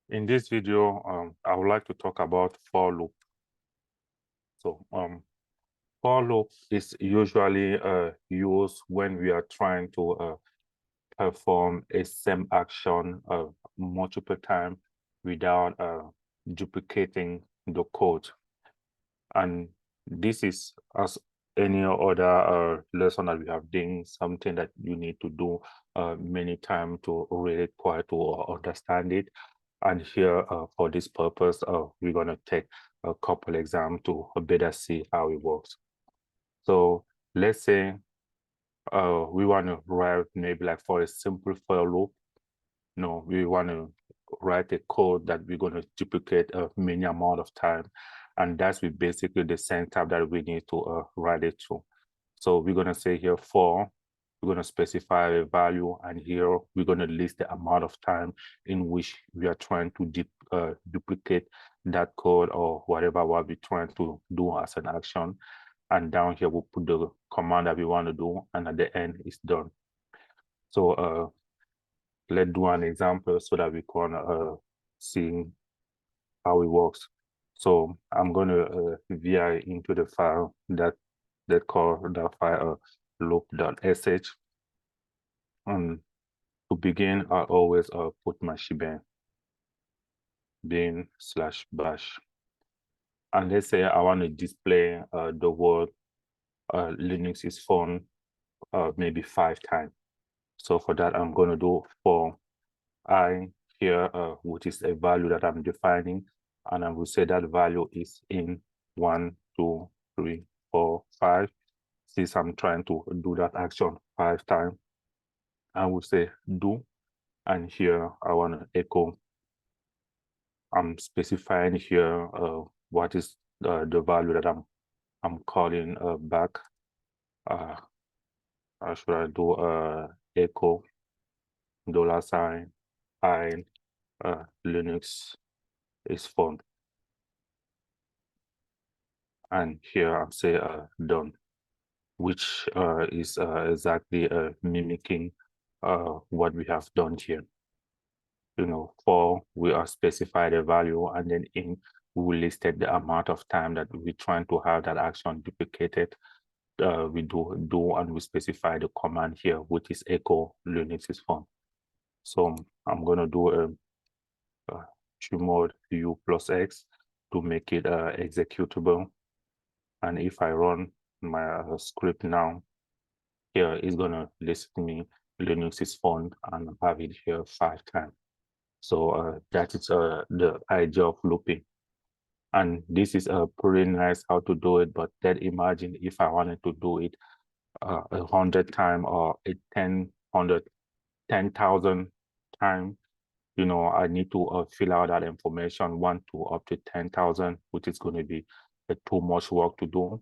In this video, I would like to talk about for loop. So for loop is usually used when we are trying to perform a same action multiple times without duplicating the code. And this is, as any other lesson that we have done, something that you need to do many times to really try to understand it. And here, for this purpose, we're going to take a couple examples to better see how it works. So let's say we want to write maybe like for a simple for loop. No, we want to write a code that we're going to duplicate a many amount of time. And that's basically the syntax that we need to write it to. So we're going to say here for, we're going to specify a value, and here we're going to list the amount of time in which we are trying to duplicate that code or whatever what we're trying to do as an action. And down here, we'll put the command that we want to do, and at the end, it's done. So let's do an example so that we can see how it works. So I'm going to vi into the file that call that file loop.sh. And to begin, I always put my shebang bin/bash. And let's say I want to display the word Linux is fun maybe 5 times. So for that, I'm going to do for I here, which is a value that I'm defining, and I will say that value is in 1, 2, 3, 4, 5. Since I'm trying to do that action 5 times, I will say do, and here I want to echo. I'm specifying here what is the value that I'm calling back. Should I do echo $, I Linux is fun, and here I'm say done, which is exactly mimicking what we have done here. For we are specified a value, and then in we will listed the amount of time that we're trying to have that action duplicated. We do and we specify the command here, which is echo Linux is fun. So I'm going to do a chmod u plus x to make it executable. And if I run my script now, here it's going to list me Linux is fun and have it here 5 times. So that is the idea of looping. And this is pretty nice how to do it, but then imagine if I wanted to do it 100 times or 10,000 times. I need to fill out that information 1 to up to 10,000, which is going to be too much work to do.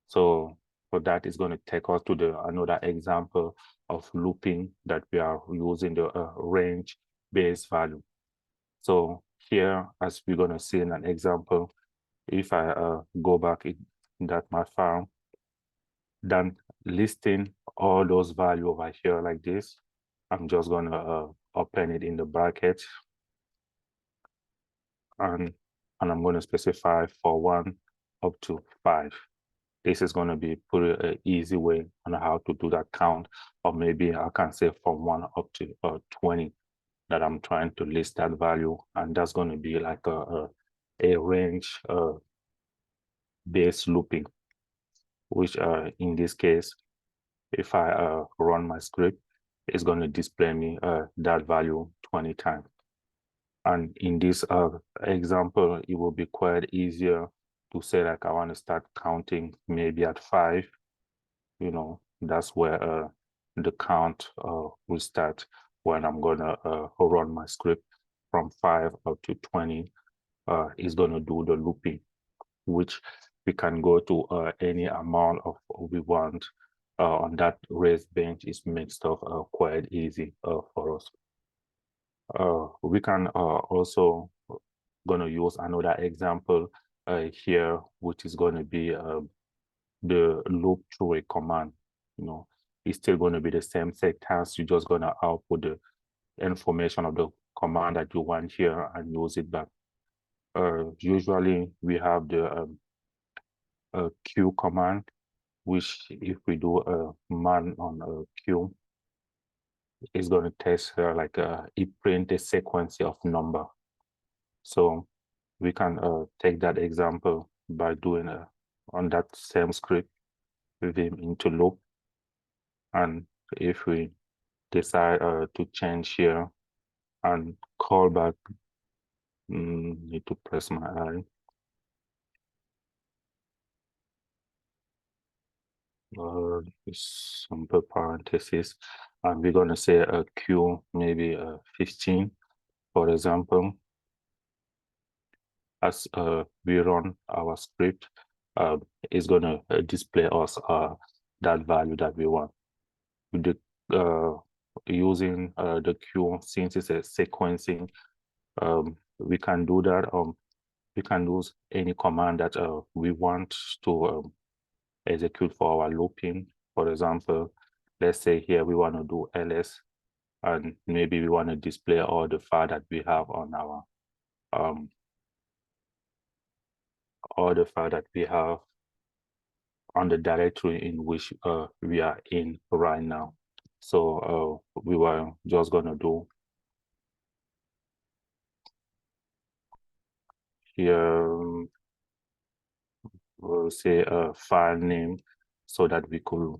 So for that is going to take us to another example of looping that we are using the range-based value. So here, as we're going to see in an example, if I go back in that my file, then listing all those values over here like this, I'm just going to open it in the bracket, and I'm going to specify for 1 up to 5. This is going to be pretty easy way on how to do that count, or maybe I can say from 1 up to 20 that I'm trying to list that value, and that's going to be like a range based looping, which in this case, if I run my script, it's going to display me that value 20 times. And in this example, it will be quite easier to say like I want to start counting maybe at 5. That's where the count will start when I'm gonna run my script from 5 up to 20. Is gonna do the looping, which we can go to any amount of we want on that raised bench. Is makes stuff quite easy for us. We can also gonna use another example here, which is going to be the loop through a command. It's still going to be the same syntax. You're just going to output the information of the command that you want here and use it back. Usually we have the Q command, which if we do a man on a Q, it's going to test like it print a sequence of number. So we can take that example by doing on that same script, vim into loop. And if we decide to change here and call back, need to press my I. Simple parenthesis, and we're going to say a Q, maybe 15, for example. As we run our script, it's going to display us that value that we want. With the using the Q, since it's a sequencing, we can do that. We can use any command that we want to execute for our looping. For example, let's say here we want to do ls, and maybe we want to display all the file that we have on our all the file that we have on the directory in which we are in right now. So we were just going to do here, we'll say a file name so that we could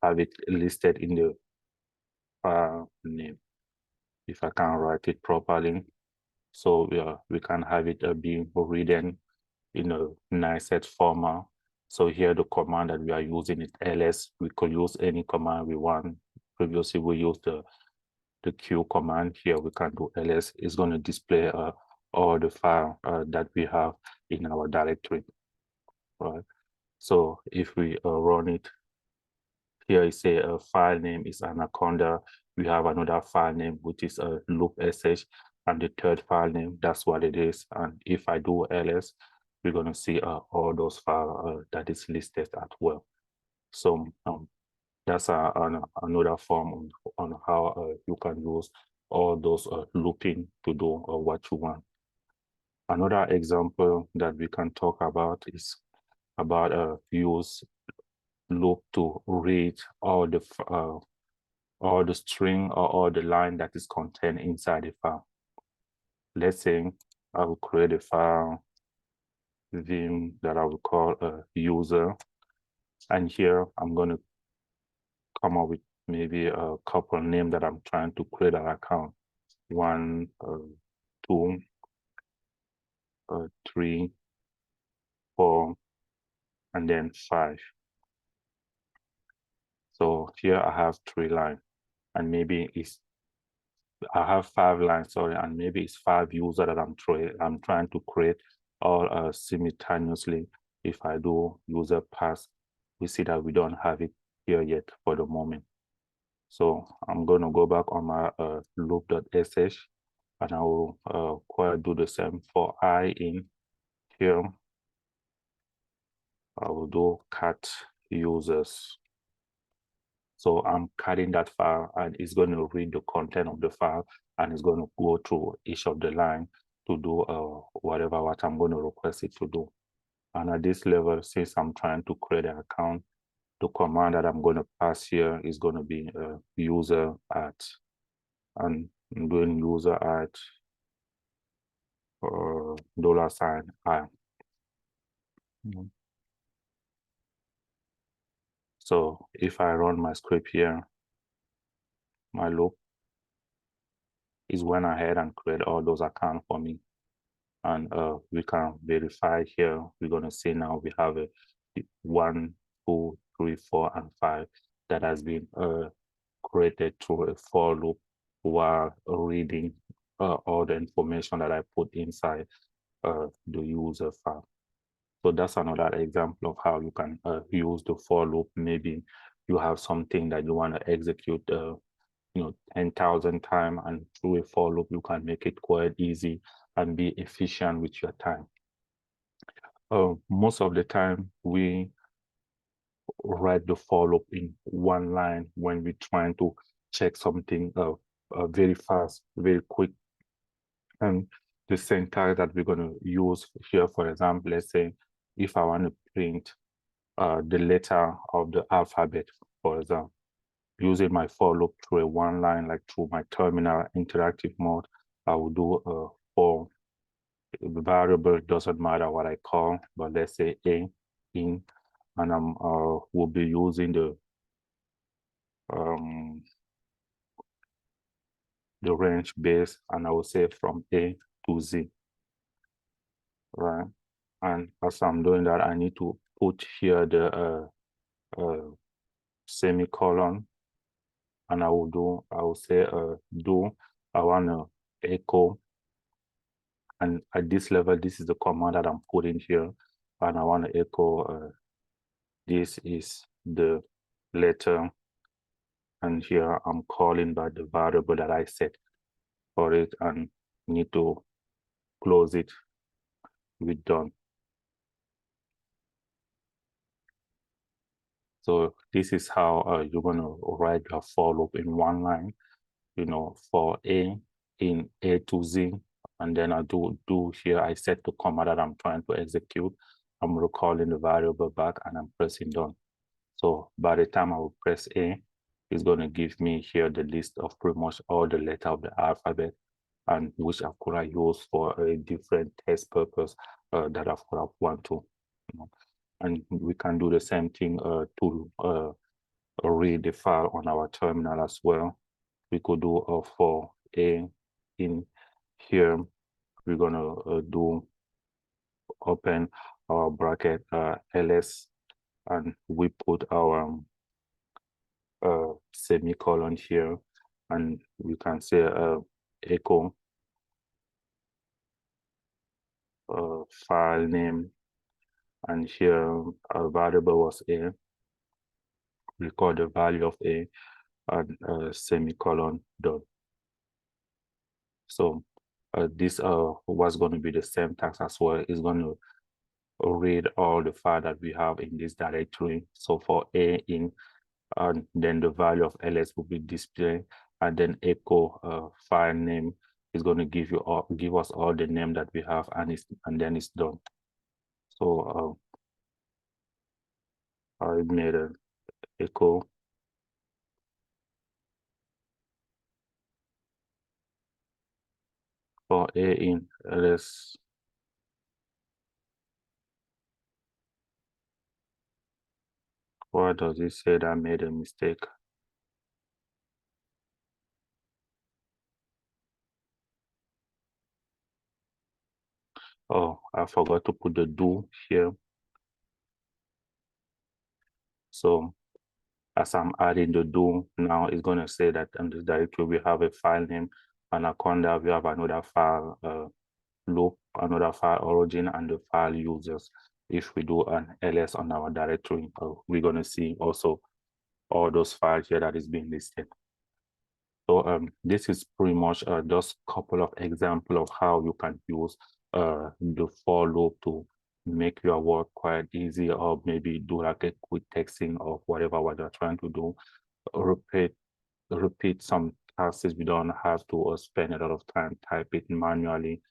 have it listed in the file name, if I can write it properly. So we can have it being written in a nice set format. So here the command that we are using is ls. We could use any command we want. Previously we used the Q command. Here we can do ls. It's going to display all the file that we have in our directory, right? So if we run it, here is a file name is Anaconda. We have another file name which is a loop sh, and the third file name, that's what it is. And if I do ls, we're going to see all those files that is listed as well. So that's another form on how you can use all those looping to do what you want. Another example that we can talk about is about use loop to read all the string or all the line that is contained inside the file. Let's say I will create a file vim that I will call a user, and here I'm going to come up with maybe a couple name that I'm trying to create an account. 1, 2, 3, 4, and then 5. So here I have 3 lines, and maybe I have 5 lines, sorry, and maybe it's 5 users that I'm trying to create all simultaneously. If I do user pass, we see that we don't have it here yet for the moment. So I'm going to go back on my loop.sh, and I will do the same for I in here. I will do cat users. So I'm cutting that file, and it's going to read the content of the file, and it's going to go through each of the line to do whatever what I'm going to request it to do. And at this level, since I'm trying to create an account, the command that I'm going to pass here is going to be user at, and I'm doing user at $i. So if I run my script here, my loop is went ahead and create all those accounts for me. And we can verify here. We're going to see now we have a 1, 2, 3, 4, and 5 that has been created through a for loop while reading all the information that I put inside the user file. So that's another example of how you can use the for loop. Maybe you have something that you want to execute 10,000 times, and through a for loop you can make it quite easy and be efficient with your time. Most of the time we write the for loop in one line when we're trying to check something very fast, very quick. And the syntax that we're going to use here, for example, let's say if I want to print the letter of the alphabet, for example, using my for loop through a one line, like through my terminal interactive mode, I will do a for variable, doesn't matter what I call, but let's say a in, and I'm will be using the range base, and I will say from A to Z, right? And as I'm doing that, I need to put here the semicolon, and I will say I want to echo, and at this level, this is the command that I'm putting here, and I want to echo, this is the letter, and here I'm calling by the variable that I set for it, and need to close it with done. So this is how you're going to write your for loop in one line, for A in A to Z. And then I do here, I set the command that I'm trying to execute. I'm recalling the variable back and I'm pressing done. So by the time I will press A, it's going to give me here the list of pretty much all the letters of the alphabet, and which I could have used for a different test purpose that I could have want to. And we can do the same thing to read the file on our terminal as well. We could do for A in here, we're gonna do open our bracket ls, and we put our semicolon here, and we can say echo file name, and here our variable was A. Record the value of A, and semicolon done. So this was going to be the same task as well. It's going to read all the file that we have in this directory. So for A in, and then the value of ls will be displayed, and then echo file name is going to give us all the name that we have, and then it's done. So I made an echo for A in ls. Why does it say that I made a mistake? Oh, I forgot to put the do here. So as I'm adding the do now, it's going to say that in this directory we have a file name, and Anaconda we have another file loop, another file origin, and the file users. If we do an ls on our directory, we're going to see also all those files here that is being listed. So this is pretty much just a couple of examples of how you can use the for loop to make your work quite easy, or maybe do like a quick texting of whatever what you're trying to do. Repeat some tasks. We don't have to spend a lot of time type it manually,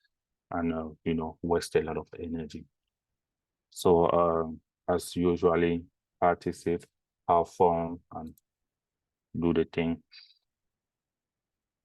and waste a lot of energy. So as usually, participate, have fun, and do the thing.